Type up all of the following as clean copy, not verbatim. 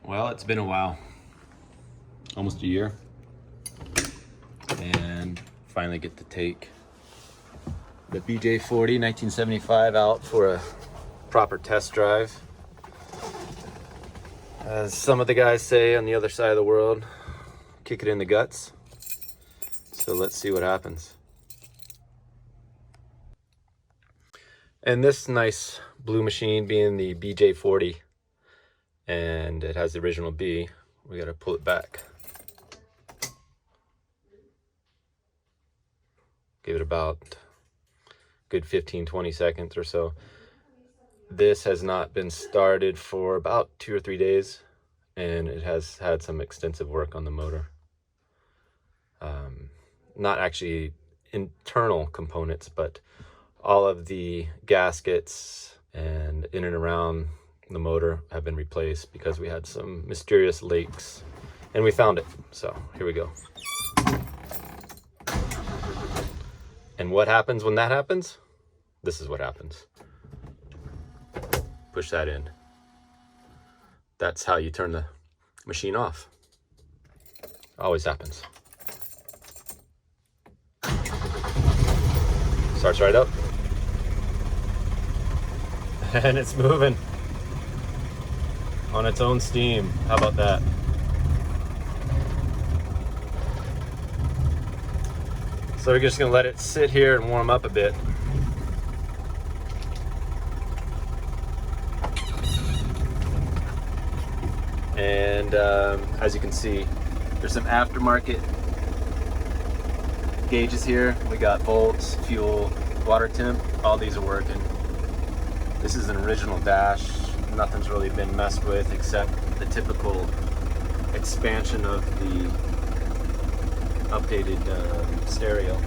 Well, it's been a while, almost a year, and finally get to take the BJ40 1975 out for a proper test drive. As some of the guys say on the other side of the world, kick it in the guts. So let's see what happens. And this nice blue machine being the BJ40, and it has the original B, we gotta pull it back. Give it about a good 15-20 seconds or so. This has not been started for about 2 or 3 days, and it has had some extensive work on the motor. Not actually internal components, but all of the gaskets and in and around the motor have been replaced because we had some mysterious leaks, and we found it. So here we go. And what happens when that happens? This is what happens. Push that in. That's how you turn the machine off. Always happens. Starts right up. And it's moving on its own steam. How about that? So we're just gonna let it sit here and warm up a bit. And as you can see, there's some aftermarket gauges here. We got volts, fuel, water temp, all these are working. This is an original dash. Nothing's really been messed with except the typical expansion of the updated stereo.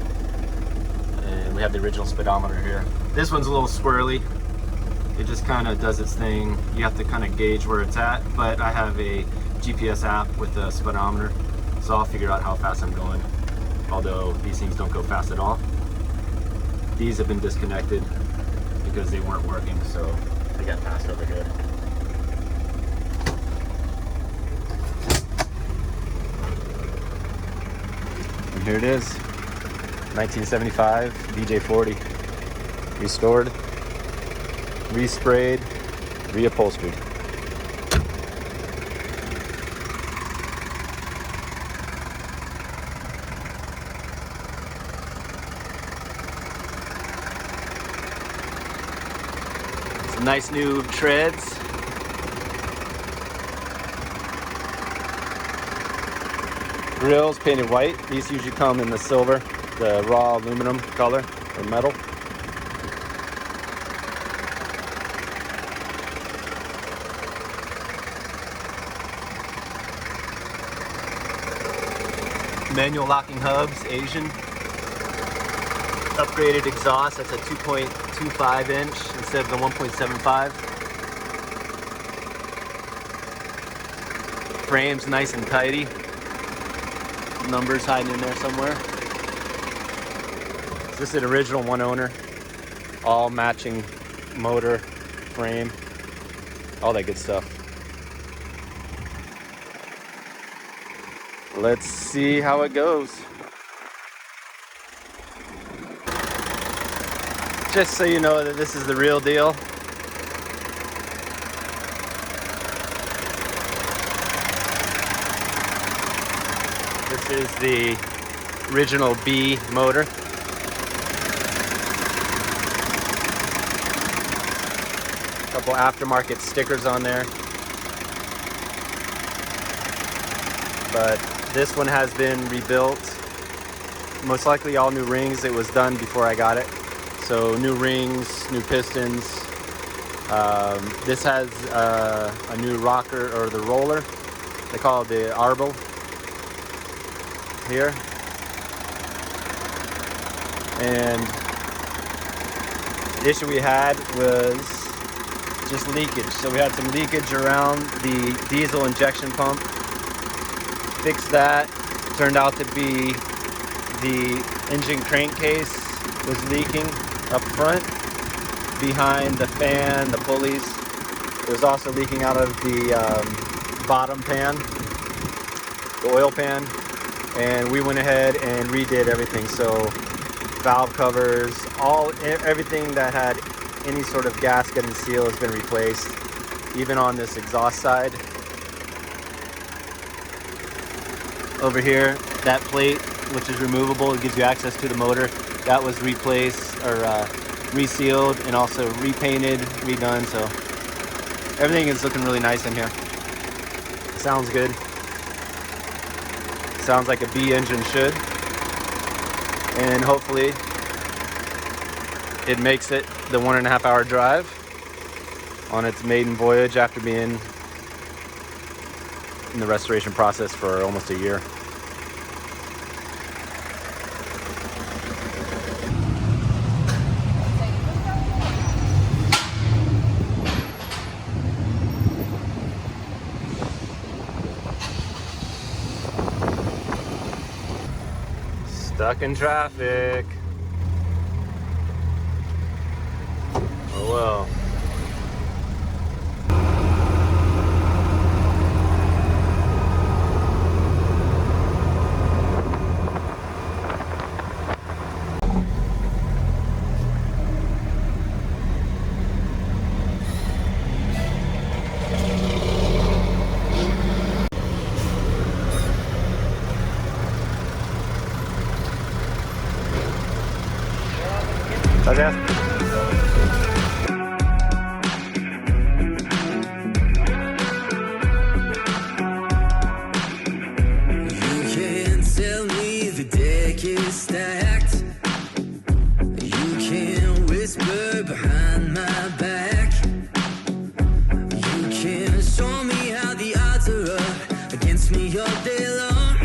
And we have the original speedometer here. This one's a little squirrely. It just kind of does its thing. You have to kind of gauge where it's at, but I have a GPS app with a speedometer, so I'll figure out how fast I'm going, although these things don't go fast at all. These have been disconnected because they weren't working, so they got passed over here. And here it is, 1975 BJ40, restored, resprayed, reupholstered. Some nice new treads. Grills painted white. These usually come in the silver, the raw aluminum color or metal. Manual locking hubs, Asian. Upgraded exhaust, that's a 2.25 inch instead of the 1.75. Frame's nice and tidy. Numbers hiding in there somewhere. This is an original one owner. All matching motor, frame, all that good stuff. Let's see how it goes. Just so you know that this is the real deal. This is the original B motor. Couple aftermarket stickers on there. But this one has been rebuilt. Most likely all new rings. It was done before I got it. So new rings, new pistons. This has a new rocker, or the roller. They call it the Arbo here. And the issue we had was just leakage. So we had some leakage around the diesel injection pump. Fixed that. Turned out to be the engine crankcase was leaking up front, behind the fan, the pulleys. It was also leaking out of the bottom pan, the oil pan, and we went ahead and redid everything. So valve covers, everything that had any sort of gasket and seal has been replaced, even on this exhaust side. Over here, that plate, which is removable, it gives you access to the motor, that was replaced or resealed and also repainted, redone. So everything is looking really nice in here. Sounds good. Sounds like a B engine should. And hopefully it makes it the 1.5 hour drive on its maiden voyage after being in the restoration process for almost a year. Stuck in traffic. Oh well. Gracias. Stacked. You can whisper behind my back. You can show me how the odds are up against me all day long.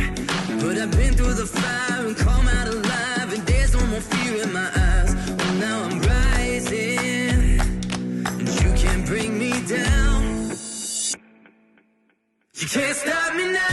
But I've been through the fire and come out alive, and there's no more fear in my eyes. Oh, now I'm rising, and you can't bring me down. You can't stop me now.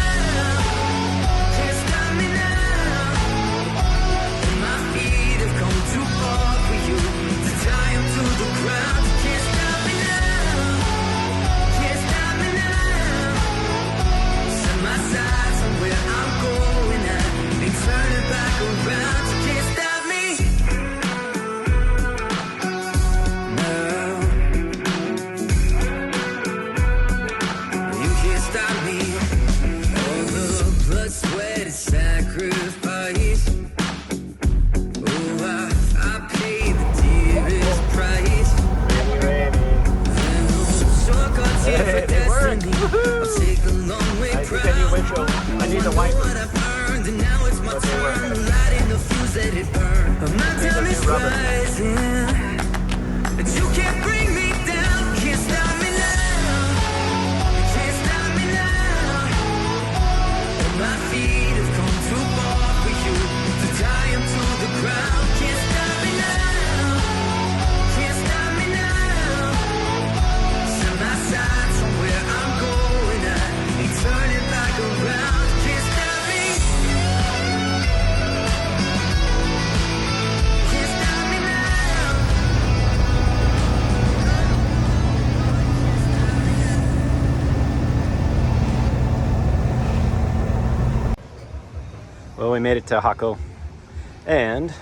I need the wipers. But they work. My time is rising, but you can't bring me down. Can't stop me now. Can't stop me now. My feet have come too far for you to tie them to the ground. Can't stop me now. Can't stop me now. Set my sights on where I'm going. I ain't turning back around. Well, we made it to Jaco, and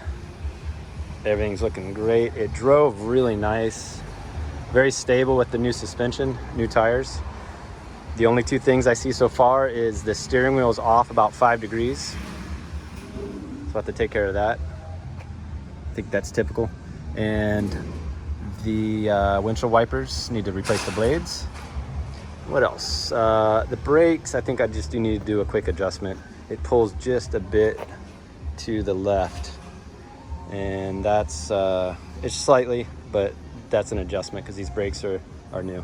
everything's looking great. It drove really nice, very stable with the new suspension, new tires. The only two things I see so far is the steering wheel is off about 5 degrees. So I have to take care of that. I think that's typical. And the windshield wipers, need to replace the blades. What else? The brakes, I think I just do need to do a quick adjustment. It pulls just a bit to the left, and that's it's slightly, but that's an adjustment because these brakes are new.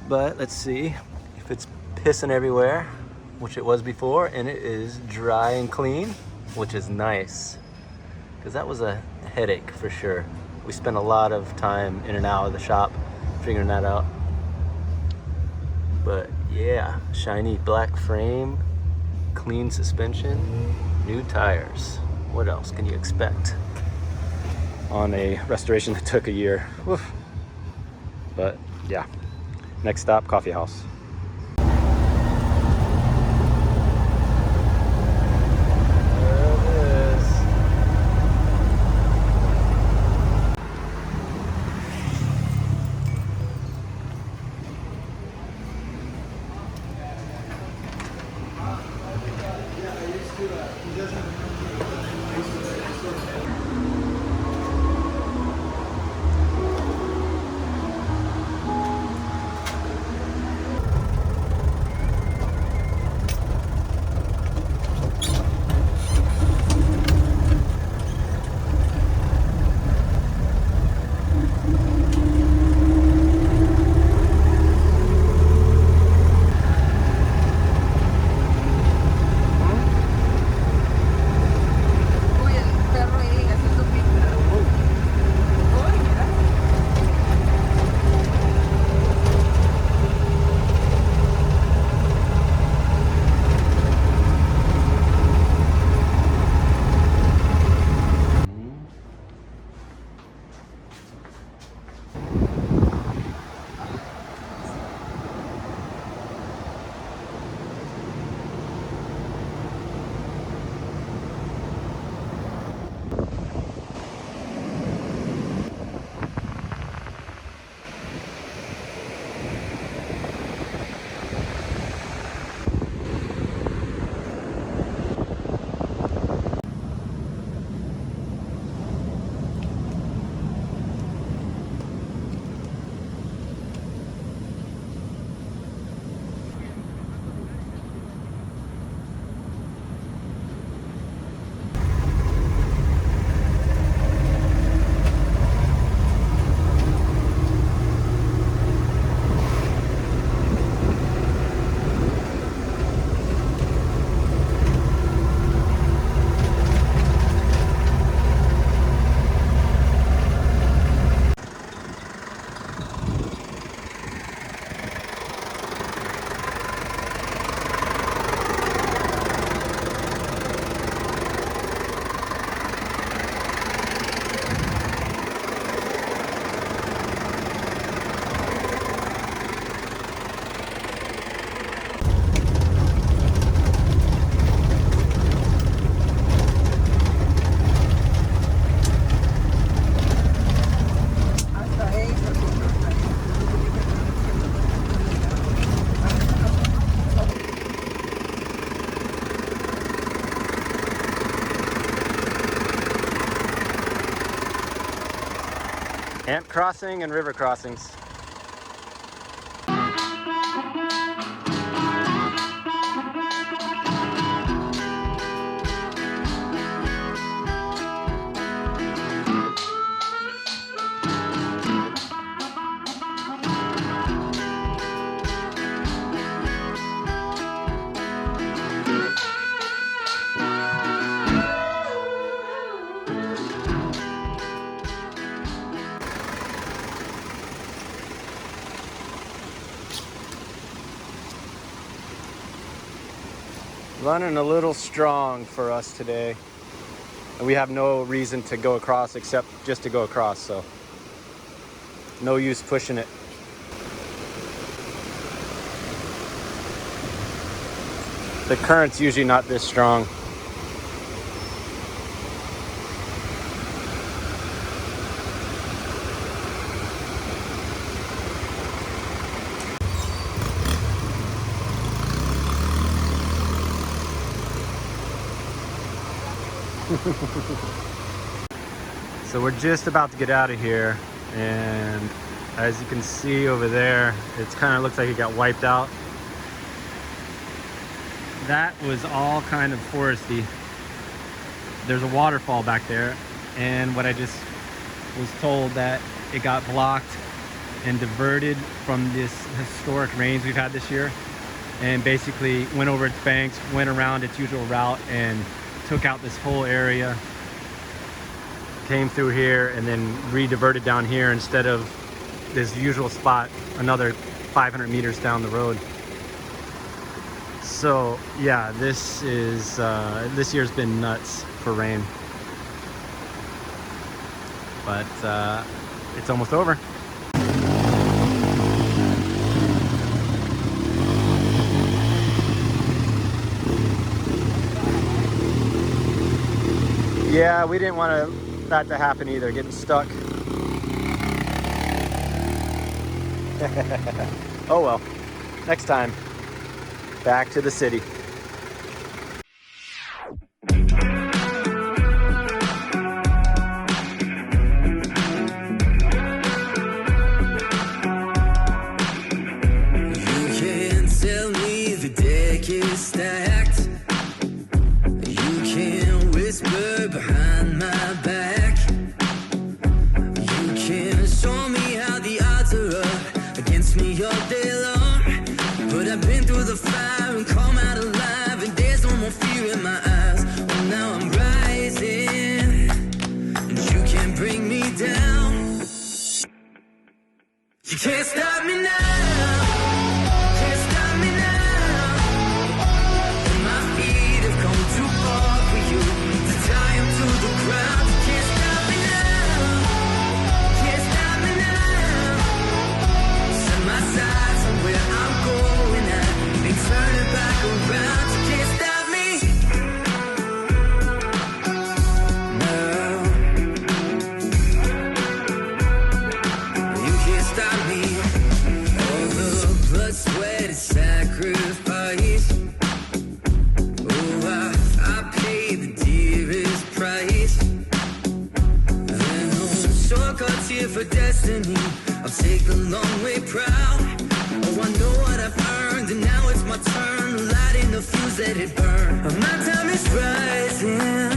But let's see if it's pissing everywhere, which it was before, and it is dry and clean, which is nice because that was a headache for sure. We spent a lot of time in and out of the shop figuring that out. But yeah, shiny black frame, clean suspension, new tires. What else can you expect on a restoration that took a year? Woof. But yeah, next stop, coffee house. Ant crossing and river crossings. Running a little strong for us today. And we have no reason to go across except just to go across, so no use pushing it. The current's usually not this strong. So we're just about to get out of here, and as you can see over there, it kind of looks like it got wiped out. That was all kind of foresty. There's a waterfall back there, and what I just was told that it got blocked and diverted from this historic rains we've had this year, and basically went over its banks, went around its usual route, and took out this whole area, came through here, and then re-diverted down here instead of this usual spot another 500 meters down the road. So yeah, this year's been nuts for rain, but it's almost over. Yeah, we didn't want that to happen either, getting stuck. Oh well, next time, back to the city. You can't tell me the deck is stacked. You can't whisper behind my back. You can't show me how the odds are up against me all day long. But I've been through the fire and come out alive, and there's no more fear in my eyes. Oh, now I'm rising, and you can't bring me down. You can't stop me now. Can't stop me now. And my feet have come too far for you to tie 'em to the ground. You can't stop me now. Can't stop me now. Set my sights on where I'm going at and turn it back around. You can't stop me. No. You can't stop me. All the blood, sweat, and sacrifice. Oh, I paid the dearest price. And no shortcuts here for destiny. I'll take the long way proud. Oh, I know what I've earned, and now it's my turn. Lighting the fuse, let it burn. My time is rising.